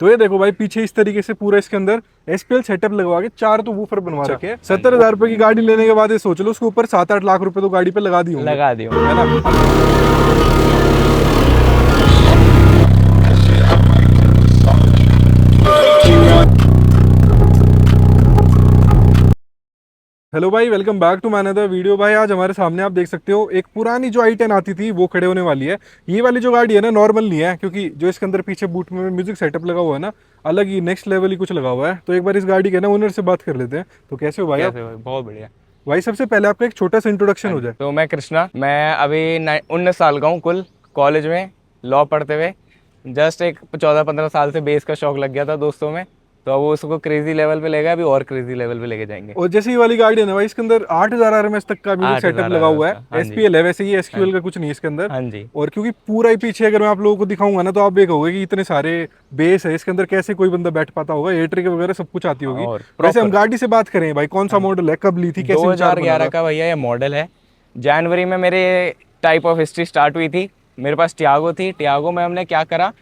तो ये देखो भाई पीछे इस तरीके से पूरा इसके अंदर एसपीएल सेटअप लगवा के 4 तो वूफर बनवा रखे हैं। 70,000 रुपए की गाड़ी लेने के बाद ये सोच लो उसके ऊपर 7-8 लाख रुपए तो गाड़ी पे लगा दिए होंगे, लगा दियो है ना। हेलो भाई, welcome back to my another video. भाई आज हमारे सामने आप देख सकते हो एक पुरानी जो i10 आती थी वो खड़े होने वाली है। ये वाली जो गाड़ी है ना नॉर्मल नहीं है, क्योंकि जो इसके अंदर पीछे बूट में म्यूजिक सेटअप लगा हुआ है ना, अलग ही नेक्स्ट लेवल ही कुछ लगा हुआ है। तो एक बार इस गाड़ी के ना ओनर से बात कर लेते हैं। तो कैसे हो भाई आप? कैसे भाई? बहुत बढ़िया। भाई सबसे पहले आपका एक छोटा सा इंट्रोडक्शन हो जाए। तो मैं कृष्णा, मैं अभी 19 साल का हूँ कुल, कॉलेज में लॉ पढ़ते हुए। जस्ट एक 14-15 साल से बेस का शौक लग गया था दोस्तों में, तो अब वो उसको क्रेजी लेवल पे ले गया, अभी और क्रेजी लेवल पे लेके जाएंगे। और जैसे ये वाली गाड़ी है ना भाई, इसके अंदर 8,000 आरएमएस तक का म्यूजिक 8,000 सेटअप लगा हुआ है। हाँ जी। एसपीएल है वैसे, ये एसक्यूएल का कुछ नहीं है इसके अंदर। हाँ जी। और क्योंकि पूरा ही पीछे अगर मैं आप लोगों को दिखाऊंगा ना तो आप देखोगे कि इतने सारे बेस है इसके अंदर, कैसे कोई बंदा बैठ पाता होगा। एयरट्रिक वगैरह सब कुछ आती होगी। और वैसे हम proper। गाड़ी से बात करें भाई, कौन सा मॉडल है, कब ली थी, कैसे विचार बना 2011 था? का भैया ये मॉडल है। जनवरी में मेरे टाइप ऑफ हिस्ट्री स्टार्ट हुई थी। मेरे पास टियागो थी। टियागो में हमने क्या करा,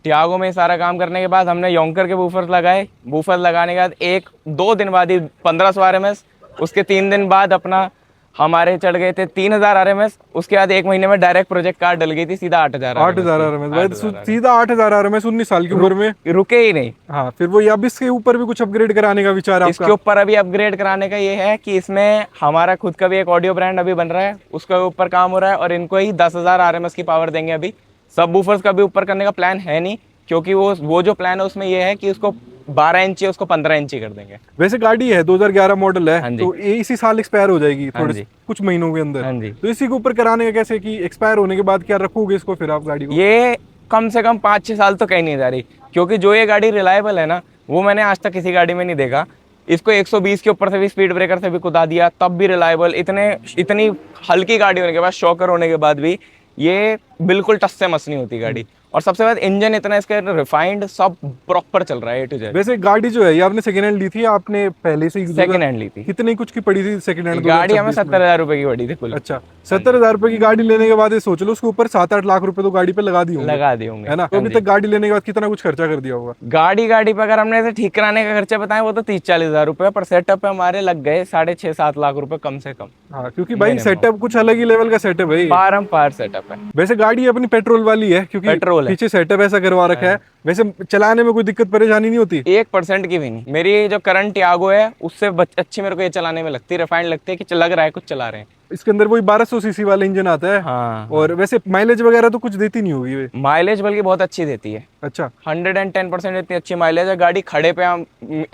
टियागो में सारा काम करने के बाद हमने योंकर के बूफर लगाए। बूफर लगाने के बाद 1-2 दिन बाद ही 1500 आरएमएस, उसके 3 दिन बाद अपना हमारे चढ़ गए थे 3000 आरएमएस। उसके बाद 1 महीने में डायरेक्ट प्रोजेक्ट कार डल गई थी सीधा 8000 8,000 आरएमएस भाई, सीधा 8,000 आरएमएस 19 साल की उम्र में। रुके ही नहीं। हाँ, फिर वो अब इसके ऊपर भी कुछ अपग्रेड कराने का विचार है इसके आपका? ऊपर अभी अपग्रेड कराने का ये है कि इसमें हमारा खुद का भी एक ऑडियो ब्रांड अभी बन रहा है, उसके ऊपर काम हो रहा है। और इनको ही 10,000 आरएमएस की पावर देंगे। अभी सब बूफर्स का भी ऊपर करने का प्लान है नहीं, क्योंकि वो जो प्लान है उसमें ये है कि उसको 12 इंची उसको 15 इंची कर देंगे। वैसे गाड़ी है 2011 मॉडल है, हाँ जी। तो ये इसी साल एक्सपायर हो जाएगी हाँ थोड़े जी। कुछ महीनों के अंदर। हाँ जी। तो इसी के ऊपर कराने का कैसे, कि एक्सपायर होने के बाद क्या रखोगे इसको फिर आप गाड़ी को? ये कम से कम 5-6 साल तो कहीं नहीं जा रही, क्योंकि जो ये गाड़ी रिलायबल है ना, वो मैंने आज तक किसी गाड़ी में नहीं देखा। इसको 120 के ऊपर से भी स्पीड ब्रेकर से भी कुदा दिया तब भी रिलायबल। इतनी हल्की गाड़ी होने के बाद, शॉकर होने के बाद भी ये बिल्कुल टस से मस नहीं होती गाड़ी। और सबसे बाद इंजन इतना इसका रिफाइंड, सब प्रॉपर चल रहा है A to Z। वैसे गाड़ी जो है ये आपने सेकंड हैंड ली थी या आपने पहले से ही? सेकंड हैंड ली थी। कितनी कुछ की पड़ी थी सेकंड हैंड? गाड़ी हमें 70,000 रुपए की पड़ी थी कुल। अच्छा, 70,000 रुपए की गाड़ी लेने के बाद ये सोच लो उसके ऊपर 7-8 लाख रुपए तो गाड़ी पे लगा दिए होंगे, लगा दिए होंगे, है ना। तो अभी तक गाड़ी लेने के बाद कितना कुछ खर्चा कर दिया होगा? गाड़ी पे अगर हमने इसे ठीक कराने का खर्चा बताया वो तो 30-40 हजार रुपए, पर सेटअप पे हमारे लग गए 6.5-7 लाख रुपए कम से कम। हाँ, क्योंकि भाई सेटअप कुछ अलग ही लेवल का सेटअप है। पारंपरिक सेटअप है। वैसे गाड़ी अपनी पेट्रोल वाली है, क्योंकि पेट्रोल है। पीछे सेटअप ऐसा करवा रखा है। वैसे चलाने में कोई दिक्कत परेशानी नहीं होती? 1% की भी नहीं। मेरी जो करंट टियागो है उससे अच्छी मेरे को ये चलाने में लगती है, रिफाइंड लगती है कि लग रहा है कुछ चला रहे हैं। इसके अंदर वही 1200 सीसी वाला इंजन आता है। हाँ। और वैसे माइलेज वगैरह तो कुछ देती नहीं होगी वे? माइलेज बल्कि बहुत अच्छी देती है। अच्छा, 110% इतनी अच्छी माइलेज है। गाड़ी खड़े पे हम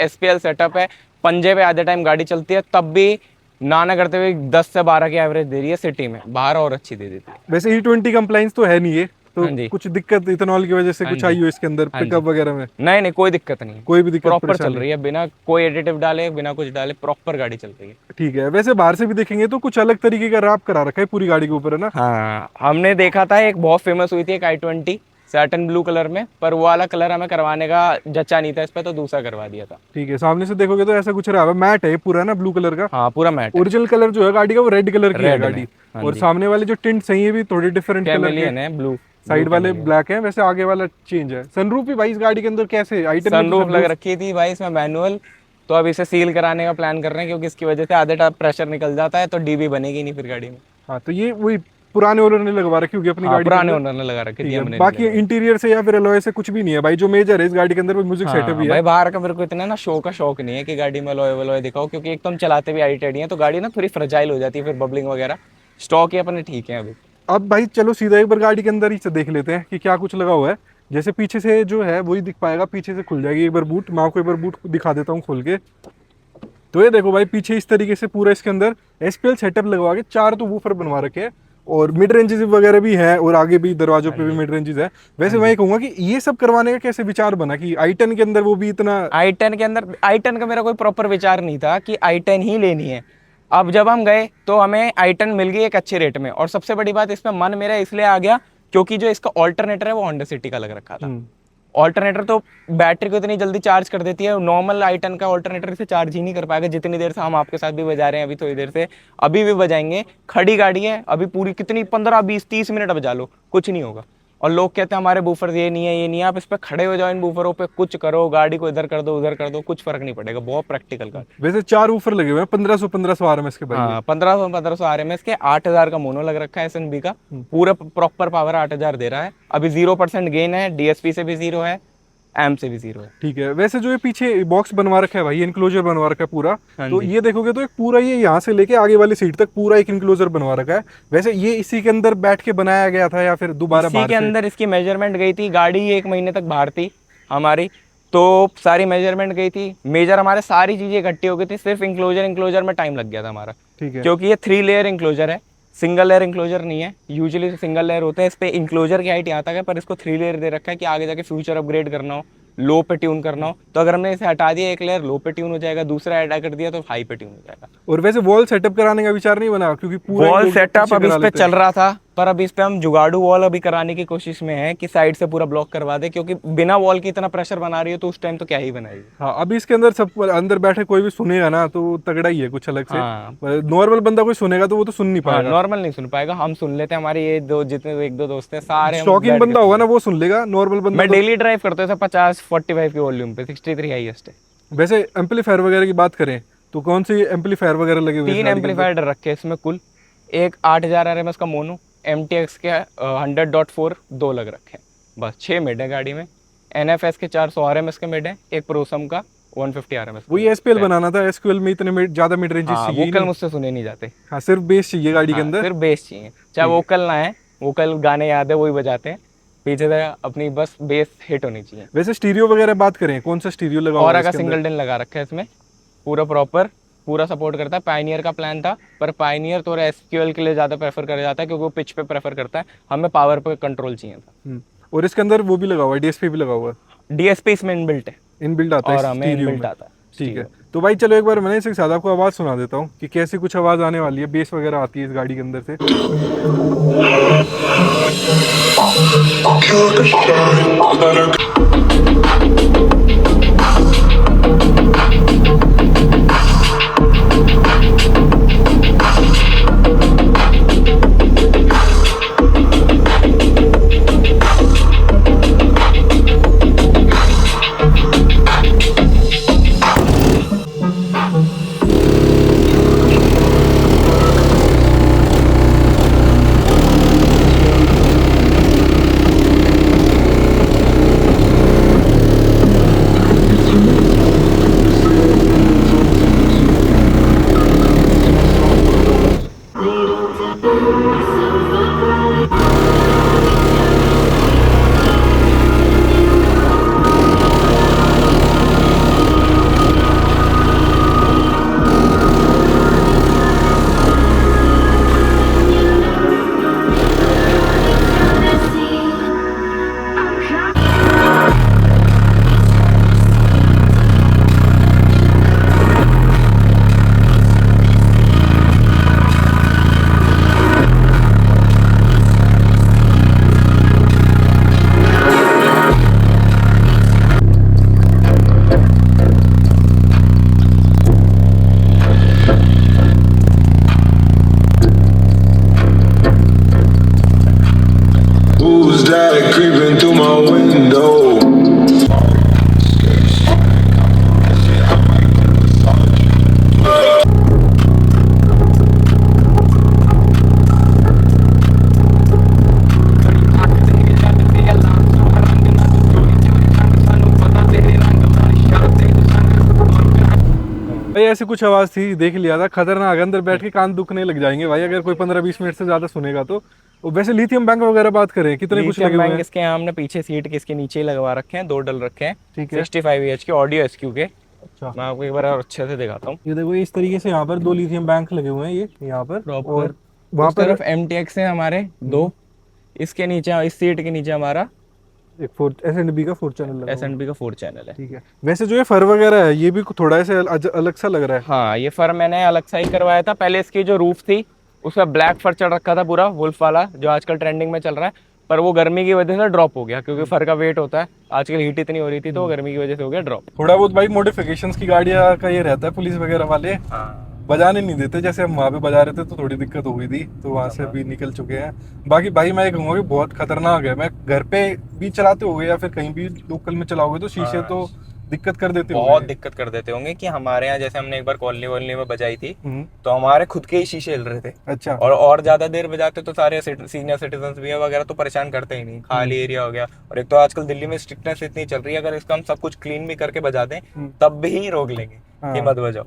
SPL सेटअप है, पंजे पे आधे टाइम गाड़ी चलती है, तब भी ना करते हुए 10 से 12 की एवरेज दे रही है सिटी में। बाहर और अच्छी दे देती है। वैसे E20 कंप्लाइंस तो है नहीं ये, तो हाँ जी। कुछ दिक्कत इथेनॉल की वजह से कुछ आई हो इसके अंदर पिकअप वगैरह में? नहीं, कोई दिक्कत नहीं है। कोई भी दिक्कत प्रॉपर चल परेशानी? रही है, बिना कोई एडिटिव डाले, बिना कुछ डाले प्रॉपर गाड़ी चल रही है। ठीक है। वैसे बाहर से भी देखेंगे तो कुछ अलग तरीके का रैप करा रखा है पूरी गाड़ी के ऊपर, है ना? हाँ, हमने देखा था एक बहुत फेमस हुई थी एक i20 सैटन ब्लू कलर में, पर वो वाला कलर हमें करवाने का जच्चा नहीं था इस पे, तो दूसरा करवा दिया था। ठीक है। सामने से देखोगे तो ऐसा कुछ रहा है, मैट है पूरा ना ब्लू कलर का। हाँ, पूरा मैट। ओरिजिनल कलर जो है गाड़ी का वो रेड कलर की है रेड में। गाड़ी। हाँ और जी। सामने वाले जो टिंट्स हैं ये भी थोड़े डिफरेंट कलर के। कैमेलियन है, ब्लू। साइड वाले ब्लैक है, वैसे आगे वाला चेंज है। सनरूफ भी भाई इस गाड़ी के अंदर कैसे? i10 में सनरूफ लग रखी थी भाई इसमें मैनुअल, तो अब इसे सील कराने का प्लान कर रहे हैं, क्योंकि इसकी वजह से आधे टाइप प्रेशर निकल जाता है, तो डीबी बनेगी नहीं फिर गाड़ी में। हाँ, तो ये वही पुराने ओनर ने लगवा रखी होगी अपनी हाँ, गाड़ी के पुराने अंदर। ओनर ने लगा रखी ठीक थी, है। हमने बाकी इंटीरियर से या फिर अलॉय से कुछ भी नहीं है भाई। जो मेजर है इस गाड़ी के अंदर वो म्यूजिक सेटअप ही है। भाई बाहर का मेरे को इतना ना शो का शौक नहीं है कि गाड़ी में अलॉय वलॉय दिखाओ, क्योंकि एक तो हम चलाते भी i10 है, तो गाड़ी ना थोड़ी फ्रजाइल हो जाती है, फिर बबलिंग वगैरह। स्टॉक ही अपने ठीक है अभी। अब भाई चलो सीधा एक बार गाड़ी के अंदर ही से देख लेते हैं कि क्या कुछ लगा हुआ है। जैसे पीछे से जो है वही दिख पाएगा, पीछे से खुल जाएगी एक बार बूट। मैं आपको एक बार बूट दिखा देता हूँ खोल के। तो ये देखो भाई पीछे इस तरीके से पूरा इसके अंदर एसपीएल सेटअप लगवा के 4 तो वूफर बनवा रखे हैं, और मिड रेंजेस वगैरह भी है, और आगे भी दरवाजों पे भी मिड रेंजेस है। वैसे मैं ये कहूंगा कि ये सब करवाने का कैसे विचार बना कि i10 के अंदर वो भी इतना? i10 के अंदर i10 का मेरा कोई प्रॉपर विचार नहीं था कि i10 ही लेनी है। अब जब हम गए तो हमें i10 मिल गई एक अच्छे रेट में, और सबसे बड़ी बात इसमें मन मेरा इसलिए आ गया क्योंकि जो इसका ऑल्टरनेटर है वो होंडा सिटी का लग रखा था। ऑल्टरनेटर तो बैटरी को इतनी जल्दी चार्ज कर देती है, नॉर्मल i10 का ऑल्टरनेटर इसे चार्ज ही नहीं कर पाएगा जितनी देर से हम आपके साथ भी बजा रहे हैं, अभी थोड़ी देर से अभी भी बजाएंगे। खड़ी गाड़ी है, अभी पूरी कितनी 15-20-30 मिनट बजा लो, कुछ नहीं होगा। और लोग कहते हैं हमारे बूफर ये नहीं है, ये नहीं है। आप इस पे खड़े हो जाओ, इन बूफरों पे कुछ करो, गाड़ी को इधर कर दो, उधर कर दो, कुछ फर्क नहीं पड़ेगा। बहुत प्रैक्टिकल का। वैसे 4 ऊपर लगे हुए हैं 1500 RMS के भाई ये। हाँ 1500 RMS के, 8000 का मोनो लग रखा है SNB का। पूरा प्रॉपर पावर 8000 दे रहा है। अभी 0% गेन है, DSP से भी 0 है, एम से भी 0 है। ठीक है। वैसे जो ये पीछे बॉक्स बनवा रखा है भाई, इनक्लोजर बनवा रखा है पूरा, हाँ तो जी। ये देखोगे तो एक पूरा ये यहाँ से लेके आगे वाली सीट तक पूरा एक इनक्लोजर बनवा रखा है। वैसे ये इसी के अंदर बैठ के बनाया गया था या फिर दोबारा इसी बाहर के से? अंदर इसकी मेजरमेंट गई थी, गाड़ी 1 महीने तक बाहर थी हमारी, तो सारी मेजरमेंट गई थी, मेजर हमारे सारी चीजें इकट्ठी हो गई थी। सिर्फ इंक्लोजर में टाइम लग गया था हमारा, ठीक है। क्योंकि ये 3 लेयर इंक्लोजर है, सिंगल लेयर इंक्लोजर नहीं है। यूजुअली सिंगल लेयर होते हैं, इस पे इंक्लोजर की हाइट यहाँ तक है, पर इसको 3 लेयर दे रखा है कि आगे जाके फ्यूचर अपग्रेड करना हो, लो पे ट्यून करना हो, तो अगर हमने इसे हटा दिया, एक लेयर लो पे ट्यून हो जाएगा, दूसरा ऐड कर दिया तो हाई पे ट्यून हो जाएगा। और वैसे वॉल सेटअप कराने का विचार नहीं बना, क्योंकि पूरा वॉल लोग सेटअप पीछे अभी इस करा पे लेते चल हैं। रहा था, पर अभी इस पे हम जुगाड़ू वॉल अभी कराने की कोशिश में है कि साइड से पूरा ब्लॉक करवा दे, क्योंकि बिना वॉल के इतना प्रेशर बना रही है तो उस टाइम तो क्या ही बनाएगी। हाँ, अभी इसके अंदर सब अंदर बैठे कोई भी सुनेगा ना तो तगड़ा ही है कुछ अलग से। हाँ नॉर्मल बंदा कोई सुनेगा तो वो तो सुन नहीं हाँ, पाएगा। नॉर्मल नहीं सुन पाएगा, हम सुन लेते हैं। हमारे ये दो जितने 1-2 दोस्त हैं सारे हम शौकीन बैठ के बंदा सुन होगा ना लेते वो सुन लेगा, नॉर्मल हैं। बंदा मैं तो। डेली ड्राइव करते हैं 50-45 की वॉल्यूम पे, 63 हाईएस्ट है। वैसे एम्पलीफायर वगैरह की बात करें तो कौन सी एम्पलीफायर वगैरह लगे हुए हैं इस 3 गाड़ी के अंदर? एम्पलीफायर रखे हैं इसमें कुल, एक 8000 RMS का मोनो, MTX के 100.4 2 लग रखे हैं, बस 6 मिड है गाड़ी में। NFS के 400 RMS के मिड है, एक प्रोसम का 150 RMS। वही एसपीएल बनाना था, एसक्यूएल में इतने ज्यादा मिड रेंजेस हाँ, चाहिए ही वोकल नहीं। मुझसे सुने नहीं जाते। हाँ, सिर्फ बेस चाहिए गाड़ी के हाँ, अंदर। सिर्फ बेस चाहिए, चाहे वोकल ना है, वोकल गाने याद है वही बजाते हैं, पीछे से अपनी बस बेस हिट होनी चाहिए। वैसे स्टीरियो वगैरह बात करें, कौन सा स्टीरियो लगा हुआ और है का इसके अंदर? सिंगल डिन लगा रखा है इसमें, पूरा प्रॉपर, पूरा सपोर्ट करता है। पायनियर का प्लान था, पर पायनियर थोड़ा एसक्यूएल के लिए ज़्यादा प्रेफर करा जाता है, क्योंकि वो पिच पे प्रेफर करता है, हमें पावर पे कंट्रोल चाहिए था। और इसके अंदर वो भी लगा हुआ है, डीएसपी भी लगा हुआ है। DSP इसमें इनबिल्ट है, इनबिल्ट आता है और इस हमें स्टीरियो इनबिल्ट में। आता है। ठीक है। तो भाई चलो एक बार मैंने इसके साथ आपको आवाज़ सुना देता हूँ कि कैसी कुछ आवाज़ आने वाली है, बेस वगैरह आती है इस गाड़ी के अंदर से। Who's that creeping through my window? भाई ऐसी कुछ आवाज़ थी, देख लिया था, खतरनाक है। अंदर बैठ के कान दुखने लग जाएंगे भाई अगर कोई 15-20 मिनट से ज़्यादा सुनेगा तो। और वैसे लिथियम बैंक वगैरह बात करें, कितने कुछ लगे लिथियम हुए बैंक हैं? इसके यहाँ हमने पीछे सीट के इसके नीचे ही लगवा रखे हैं, 2 डल रखे हैं। ठीक है। 65 के ऑडियो SQ के। अच्छा, मैं आपको एक बार और अच्छे से दिखाता हूँ। ये देखो इस तरीके से यहाँ पर 2 लिथियम बैंक लगे हुए हैं ये यहाँ पर। और वहाँ उस पर तरफ MTX है हमारे 2, इसके नीचे, इस सीट के नीचे हमारा एक 4 एसएनबी का 4 चैनल लगा हुआ है। SNB का 4 चैनल है। ठीक है। वैसे जो ये फर वगैरह है ये भी थोड़ा ऐसे अलग सा लग रहा है। हाँ, ये फर मैंने अलग सा ही करवाया था। पहले इसकी जो रूफ थी उसका ब्लैक फर चढ़ रखा था पूरा, वुल्फ वाला, जो आजकल ट्रेंडिंग में चल रहा है, पर वो गर्मी की वजह से ड्रॉप हो गया, क्योंकि फर का वेट होता है, आजकल हीट इतनी हो रही थी तो वो गर्मी की वजह से हो गया ड्रॉप। थोड़ा बहुत भाई मॉडिफिकेशंस की गाड़ियाँ का ये रहता है पुलिस वगैरह वाले। बजाने नहीं देते, जैसे हम वहाँ पे बजा रहे थे तो थोड़ी दिक्कत हो गई थी, तो वहाँ से अभी निकल चुके हैं। बाकी भाई मैं ये कहूँगा कि बहुत खतरनाक है। मैं घर पे भी चलाते होगे या फिर कहीं भी लोकल में चलाओगे तो शीशे हाँ, तो दिक्कत कर देते बहुत होंगे। दिक्कत कर देते होंगे कि हमारे यहाँ जैसे हमने एक बार कॉलोनी वॉलोनी में बजाई थी, हम्म। तो हमारे खुद के ही शीशे हिल रहे थे। अच्छा। और ज्यादा देर बजाते तो सारे सीनियर सिटीजन भी है वगैरह तो परेशान करते ही नहीं, खाली एरिया हो गया। और एक तो आजकल दिल्ली में स्ट्रिक्टनेस इतनी चल रही है, अगर इसका हम सब कुछ क्लीन भी करके बजा दें तब भी रोक लेंगे कि हाँ। मत बजाओ।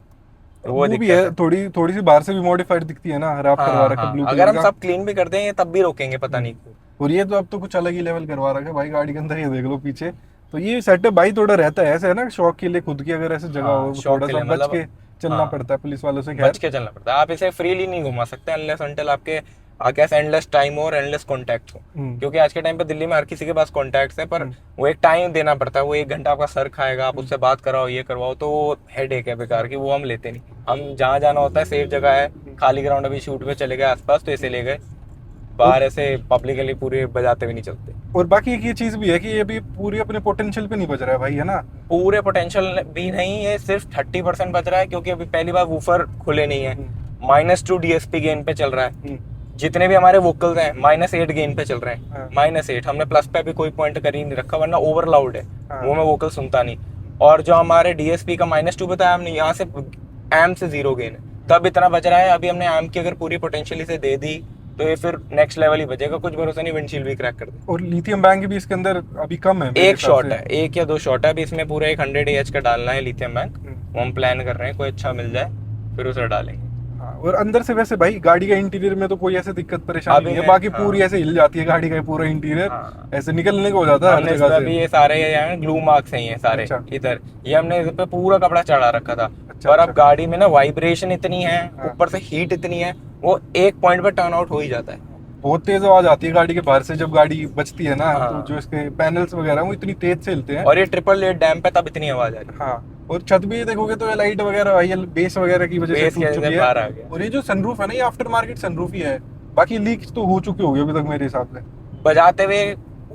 तो वो वो भी है, दिक्कत है। थोड़ी थोड़ी सी बाहर से भी मॉडिफाइड दिखती है ना, रैप करवा हाँ रखा हाँ, ब्लू अगर कलर हम का। सब क्लीन भी कर दें तब भी रोकेंगे, पता नहीं क्यों। और ये तो अब तो कुछ अलग ही लेवल करवा रखा है भाई गाड़ी के अंदर, ये देख लो पीछे। तो ये सेटअप भाई थोड़ा रहता है ऐसे, है ना, शौक के लिए खुद की अगर ऐसे जगह हाँ, हो शौक थोड़ा के सा लिए बच मतलब, के चलना हाँ, पड़ता है पुलिस वालों से। बच खैर के चलना पड़ता है। आप इसे फ्रीली नहीं घुमा सकते अनलेस अनटिल आपके पास एंडलेस टाइम हो और एंडलेस कॉन्टैक्ट हो। क्योंकि आज के टाइम पे दिल्ली में हर किसी के पास कॉन्टैक्ट्स है, पर वो एक टाइम देना पड़ता है। वो 1 घंटा आपका सर खाएगा, आप उससे बात कराओ, ये करवाओ, तो वो हेडेक है बेकार की, वो हम लेते नहीं। हम जहाँ जाना होता है सेफ जगह है, खाली ग्राउंड, अभी शूट पे चले गए आसपास तो इसे ले गए, बाहर ऐसे पब्लिकली पूरे बजाते हुए नहीं चलते। और बाकी एक ये चीज भी है कि ये भी पूरी अपने पोटेंशियल पे नहीं बज रहा है भाई, है ना। पूरे पोटेंशियल भी नहीं, ये सिर्फ 30% बच रहा है, क्योंकि अभी पहली बार वूफर खुले नहीं है। -2 DSP गेन पे चल रहा है। जितने भी हमारे वोकल्स हैं -8 गेन पे चल रहे हैं। -8 हमने प्लस पे भी कोई पॉइंट कर ही नहीं रखा, वरना ओवर लाउड है, वो मैं वोकल सुनता नहीं। और जो हमारे DSP का -2 बताया हमने, यहाँ से एम से 0 गेन है, तब इतना बच रहा है। अभी हमने एम की अगर पूरी पोटेंशियल इसे दे दी तो ये फिर नेक्स्ट लेवल ही बचेगा, कुछ भरोसा नहीं विंडशील्ड भी क्रैक कर दे। और लिथियम बैंक भी इसके अंदर अभी कम है मेरे एक हिसाब शॉट से। है, 1 या 2 शॉट है अभी इसमें, पूरा एक 100 AH का डालना है लिथियम बैंक। वो हम प्लान कर रहे हैं, कोई अच्छा मिल जाए फिर उसे डालेंगे। हाँ, और अंदर से वैसे भाई गाड़ी का इंटीरियर में तो कोई ऐसे दिक्कत परेशानी अभी नहीं है, मैं- बाकी हाँ। पूरी ऐसे हिल जाती है गाड़ी का पूरा इंटीरियर, हाँ। ऐसे निकलने को हो जाता है हर हमने इस जगह पे अभी से। ये सारे ये ग्लू मार्क्स हैं, ये सारे अच्छा। इधर, ये हमने इस पे पूरा कपड़ा चढ़ा रखा था। अच्छा, पर अब अच्छा। गाड़ी में ना वाइब्रेशन इतनी है, हाँ। ऊपर से हीट इतनी है, वो एक पॉइंट पे टर्न आउट हो ही जाता है। बहुत तेज आवाज आती है गाड़ी के बाहर से जब गाड़ी बजती है ना, हाँ। तो जो इसके पैनल्स वगैरह वो इतनी तेज से हिलते हैं। और ये ट्रिपल लेट डैम पे तब इतनी आवाज आ रही है। हाँ, और छत भी देखोगे तो लाइट वगैरह भाई बेस वगैरह की वजह से बेस की टूट वजह से चुकी बाहर आ है। गया। और ये जो सनरूफ है ना, ये आफ्टर मार्केट सनरूफ ही है, बाकी लीक तो हो चुकी होगी अभी तक मेरे हिसाब से। बजाते हुए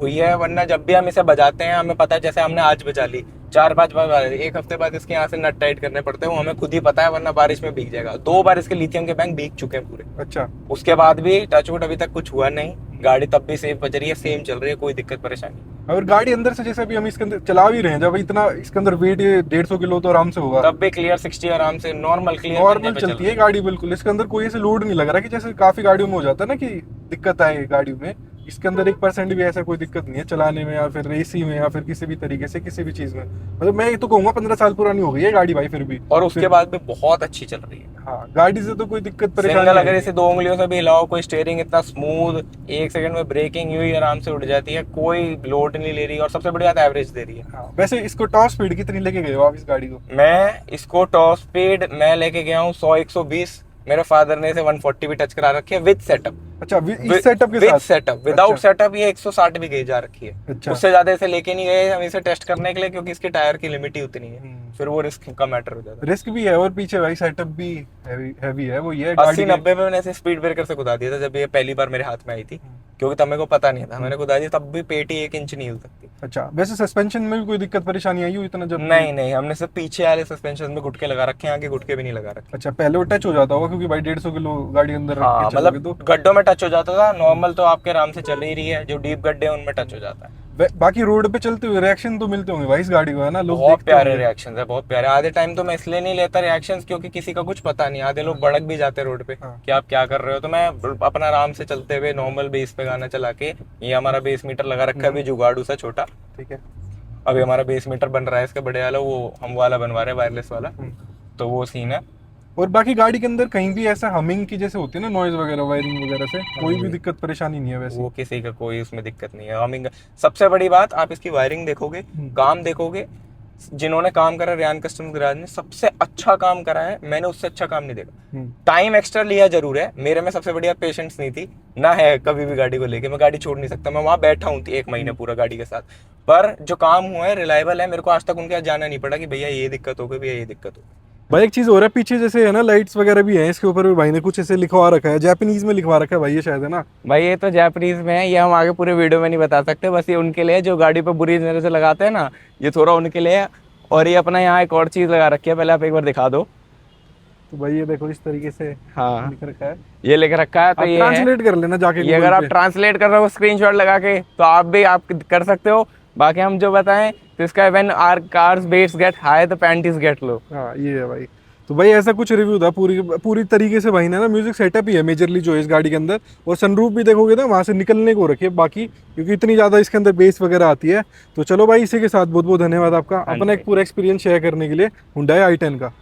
हुई है, वरना जब भी हम इसे बजाते हैं हमें पता है, जैसे हमने आज बजा ली 4-5 बार बजा ली, 1 हफ्ते बाद इसके यहाँ से नट टाइट करने पड़ते हैं, वो हमें खुद ही पता है, वरना बारिश में भीग जाएगा। 2 बार इसके लिथियम के बैंक भीग चुके हैं पूरे। अच्छा। उसके बाद भी टचवुड अभी तक कुछ हुआ नहीं, गाड़ी तब भी सेफ बज रही है, सेम चल रही है, कोई दिक्कत परेशानी। और गाड़ी अंदर से जैसे अभी हम इसके अंदर चला भी रहे हैं, जब इतना इसके अंदर वेट 150 किलो तो आराम से होगा, तब भी क्लियर 60 आराम से नॉर्मल क्लियर नॉर्मल चलती है गाड़ी बिल्कुल। इसके अंदर कोई ऐसे लोड नहीं लग रहा कि जैसे काफी गाड़ियों में हो जाता है ना कि दिक्कत आए गाड़ियों में। इसके अंदर 1% भी ऐसा कोई दिक्कत नहीं है चलाने में, या फिर एसी में, या फिर किसी भी तरीके से किसी भी चीज में। मतलब मैं तो कहूंगा 15 साल पुरानी हो गई है गाड़ी भाई फिर भी, और उसके बाद भी बहुत अच्छी चल रही है। हाँ, गाड़ी से तो कोई दिक्कत परेशानी सिंगल अगर नहीं इसे 2 उंगलियों से भी हिलाओ, कोई स्टीयरिंग इतना स्मूथ, 1 सेकंड में ब्रेकिंग हुई आराम से उड़ जाती है, कोई लोड नहीं ले रही, और सबसे बड़ी बात एवरेज दे रही है। हाँ, वैसे इसको टॉप स्पीड कितनी लेके गए हो आप इस गाड़ी को? मैं इसको टॉप स्पीड मैं लेके गया हूँ 100-120, मेरे फादर ने इसे 140 भी टच करा रखी है विद सेटअप। अच्छा, इस सेटअप के साथ? सेटअप, विदाउट अच्छा। सेटअप ये 160 भी गई जा रखी है। अच्छा। उससे ज्यादा इसे लेके नहीं गए हम इसे टेस्ट करने के लिए, क्योंकि इसके टायर की लिमिट ही उतनी है, फिर वो रिस्क का मैटर हो जाता है। रिस्क भी है, और पीछे भाई सेटअप भी हैवी है। वो ये गाड़ी 80-90 में मैंने इसे स्पीड ब्रेकर से कुदा दिया था जब ये पहली बार मेरे हाथ में आई थी, क्योंकि तब मेरे को पता नहीं था, मैंने कुदा दिया, तब भी पेटी 1 इंच नहीं हिल सकती। अच्छा, वैसे सस्पेंशन में भी कोई दिक्कत परेशानी आई हो इतना जब? नहीं, हमने सिर्फ पीछे वाले सस्पेंशन में गुटके लगा रखे हैं, आगे गुटके भी नहीं लगा रखे। अच्छा, पहले वो टच हो जाता होगा क्योंकि भाई 150 किलो गाड़ी अंदर रख हाँ, के चलोगे मतलब तो। गड्ढों में टच हो जाता था, नॉर्मल तो आपके आराम से चल ही रही है, जो डीप गड्ढे हैं उनमें टच हो जाता है। बाकी रोड पे चलते हुए रिएक्शन तो मिलते होंगे भाई इस गाड़ी को, है ना? लोग बहुत देखते प्यारे होंगे। रिएक्शंस है, बहुत प्यारे। आधे टाइम तो मैं इसलिए नहीं लेता रिएक्शंस क्योंकि किसी का कुछ पता नहीं, आधे लोग भड़क भी जाते हैं रोड पे हाँ। कि आप क्या कर रहे हो, तो मैं अपना आराम से चलते हुए नॉर्मल बेस पे गाना चला के, ये हमारा बेस मीटर लगा रखा है अभी जुगाड़ू सा छोटा, ठीक है। अभी हमारा बेस मीटर बन रहा है इसका बड़े वाला, वो हम वाला बनवा रहे हैं वायरलेस वाला, तो वो सीन है। और बाकी गाड़ी के अंदर कहीं भी ऐसा हमिंग की जैसे होती है ना, नॉइज वगैरह वायरिंग वगैरह से कोई भी दिक्कत परेशानी नहीं है वैसे? वो किसी का कोई उसमें दिक्कत नहीं है। हमिंग सबसे बड़ी बात, आप इसकी वायरिंग देखोगे, काम देखोगे, जिन्होंने काम करा रियान कस्टम गैराज ने सबसे अच्छा काम करा है, मैंने उससे अच्छा काम नहीं देखा। टाइम एक्स्ट्रा लिया जरूर है, मेरे में सबसे बढ़िया पेशेंस नहीं थी ना, है कभी भी गाड़ी को लेके, मैं गाड़ी छोड़ नहीं सकता, मैं वहां बैठा हूँ 1 महीने पूरा गाड़ी के साथ, पर जो काम हुआ है रिलायबल है, मेरे को आज तक उनके यहाँ जाना नहीं पड़ा कि भैया ये दिक्कत हो गई, भैया ये दिक्कत हो। भाई एक चीज हो रहा है पीछे, जैसे है ना लाइट्स वगैरह भी हैं इसके ऊपर भी, भाई ने कुछ ऐसे लिखवा रखा है, जापानीज में लिखवा रखा है भाई, ये शायद है ना? भाई ये तो जापानीज में है, ये हम आगे पूरे वीडियो में नहीं बता सकते, बस ये उनके लिए जो गाड़ी पे बुरी नजर से लगाते हैं ना, ये थोड़ा उनके लिए। और ये अपना यहाँ एक और चीज लगा रखी है, पहले आप एक बार दिखा दो, तो भाई ये देखो इस तरीके से हाँ लिख रखा है। ये लिख रखा है, तो आप ये है। ट्रांसलेट कर लेना जाके ये Google अगर आप पे। ट्रांसलेट कर रहे हो स्क्रीनशॉट लगा के तो आप भी आप कर सकते हो। बाकी हम जो बताएं तो इसका when our cars bets get high the panties get low. हाँ ये है भाई। तो भाई ऐसा कुछ रिव्यू था पूरी पूरी तरीके से भाई ने ना म्यूजिक सेटअप ही है मेजरली जो है इस गाड़ी के अंदर। और सनरूफ भी देखोगे ना वहाँ से निकलने को रखी है बाकी, क्योंकि इतनी ज़्यादा इसके अंदर बेस वगैरह आती है। तो चलो भाई इसी के साथ बहुत बहुत धन्यवाद आपका हाँ अपना जी एक पूरा एक्सपीरियंस शेयर करने के लिए Hyundai i10 का।